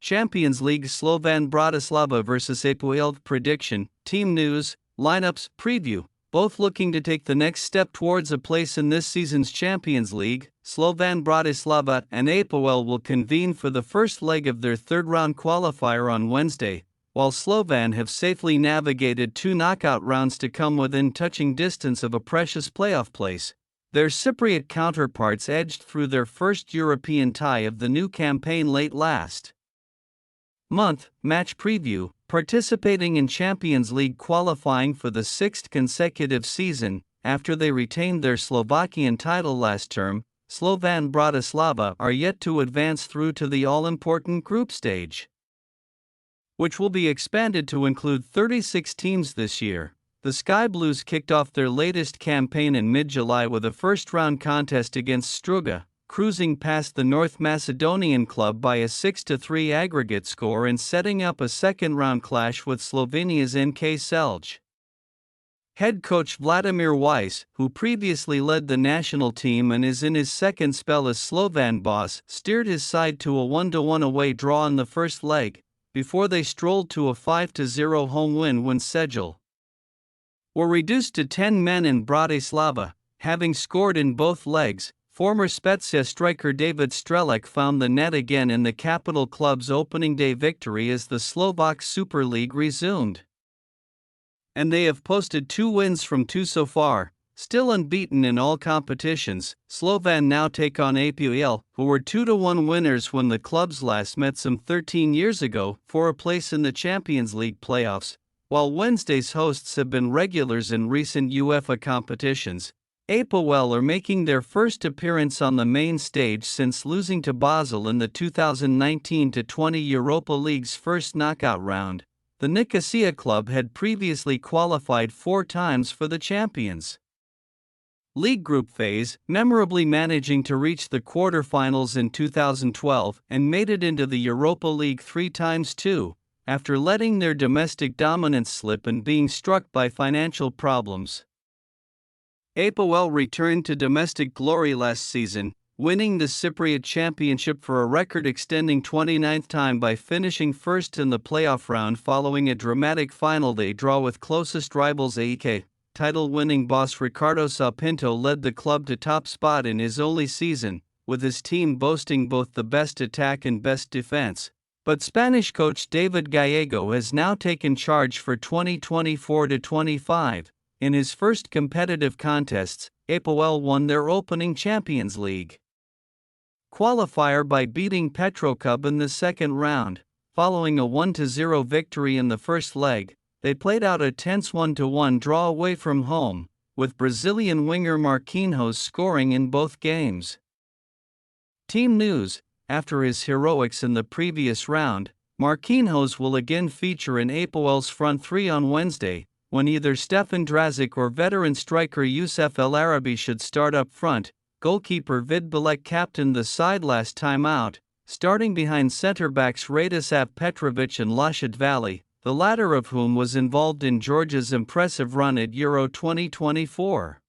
Champions League Slovan Bratislava vs APOEL prediction, team news, lineups, preview. Both looking to take the next step towards a place in this season's Champions League, Slovan Bratislava and APOEL will convene for the first leg of their third-round qualifier on Wednesday, while Slovan have safely navigated 2 knockout rounds to come within touching distance of a precious playoff place. Their Cypriot counterparts edged through their first European tie of the new campaign late last month. Match preview. Participating in Champions League qualifying for the 6th consecutive season, after they retained their Slovakian title last term, Slovan Bratislava are yet to advance through to the all-important group stage, which will be expanded to include 36 teams this year. The Sky Blues kicked off their latest campaign in mid-July with a first-round contest against Struga, cruising past the North Macedonian club by a 6-3 aggregate score and setting up a second-round clash with Slovenia's NK Celje. Head coach Vladimir Weiss, who previously led the national team and is in his second spell as Slovan boss, steered his side to a 1-1 away draw in the first leg, before they strolled to a 5-0 home win when Celje were reduced to 10 men in Bratislava. Having scored in both legs, former Spezia striker David Strelec found the net again in the capital club's opening day victory as the Slovak Super League resumed. And they have posted 2 wins from 2 so far, still unbeaten in all competitions. Slovan now take on APOEL, who were 2-1 winners when the clubs last met some 13 years ago, for a place in the Champions League playoffs. While Wednesday's hosts have been regulars in recent UEFA competitions, APOEL are making their first appearance on the main stage since losing to Basel in the 2019-20 Europa League's first knockout round. The Nicosia club had previously qualified 4 times for the Champions League group phase, memorably managing to reach the quarterfinals in 2012 and made it into the Europa League 3 times too, after letting their domestic dominance slip and being struck by financial problems. APOEL returned to domestic glory last season, winning the Cypriot Championship for a record-extending 29th time by finishing first in the playoff round following a dramatic final day draw with closest rivals AEK. Title-winning boss Ricardo Sá Pinto led the club to top spot in his only season, with his team boasting both the best attack and best defense. But Spanish coach David Gallego has now taken charge for 2024-25. In his first competitive contests, APOEL won their opening Champions League qualifier by beating Petrocub in the second round. Following a 1-0 victory in the first leg, they played out a tense 1-1 draw away from home, with Brazilian winger Marquinhos scoring in both games. Team news. After his heroics in the previous round, Marquinhos will again feature in APOEL's front 3 on Wednesday, when either Stefan Dražić or veteran striker Youssef El Arabi should start up front. Goalkeeper Vid Bilek captained the side last time out, starting behind centre-backs Radislav Petrovic and Lashid Valley, the latter of whom was involved in Georgia's impressive run at Euro 2024.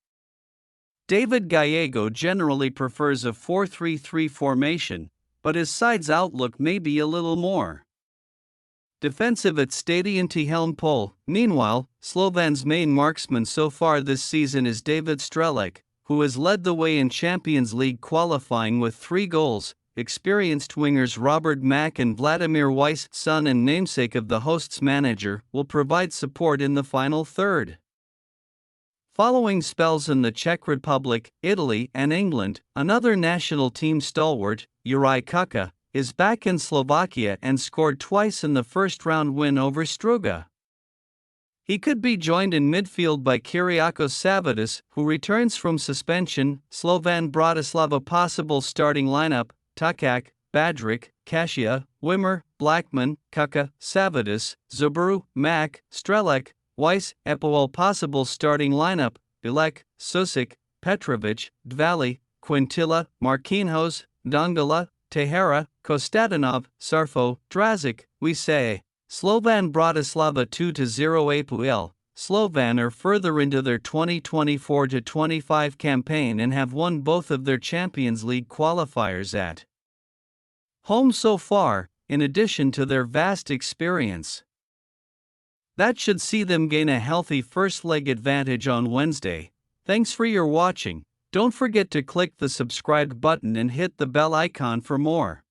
David Gallego generally prefers a 4-3-3 formation, but his side's outlook may be a little more defensive at Stadion Helm Pol. Meanwhile, Slovan's main marksman so far this season is David Strelec, who has led the way in Champions League qualifying with 3 goals. Experienced wingers Robert Mack and Vladimir Weiss, son and namesake of the host's manager, will provide support in the final third. Following spells in the Czech Republic, Italy, and England, another national team stalwart, Juraj Kuka, is back in Slovakia and scored twice in the first-round win over Struga. He could be joined in midfield by Kyriakos Savvidis, who returns from suspension. Slovan Bratislava possible starting lineup: Tukak, Badric, Kasia, Wimmer, Blackman, Kuka, Savvidis, Zubru, Mack, Strelec, Weiss. APOEL possible starting lineup: Bilek, Susic, Petrovic, Dvali, Quintilla, Marquinhos, Dongala, Tejera, Kostatinov, Sarfo, Dražić. We say Slovan Bratislava 2-0 APOEL. Slovan are further into their 2024-25 campaign and have won both of their Champions League qualifiers at home so far. in addition to their vast experience. That should see them gain a healthy first leg advantage on Wednesday. Thanks for your watching. Don't forget to click the subscribe button and hit the bell icon for more.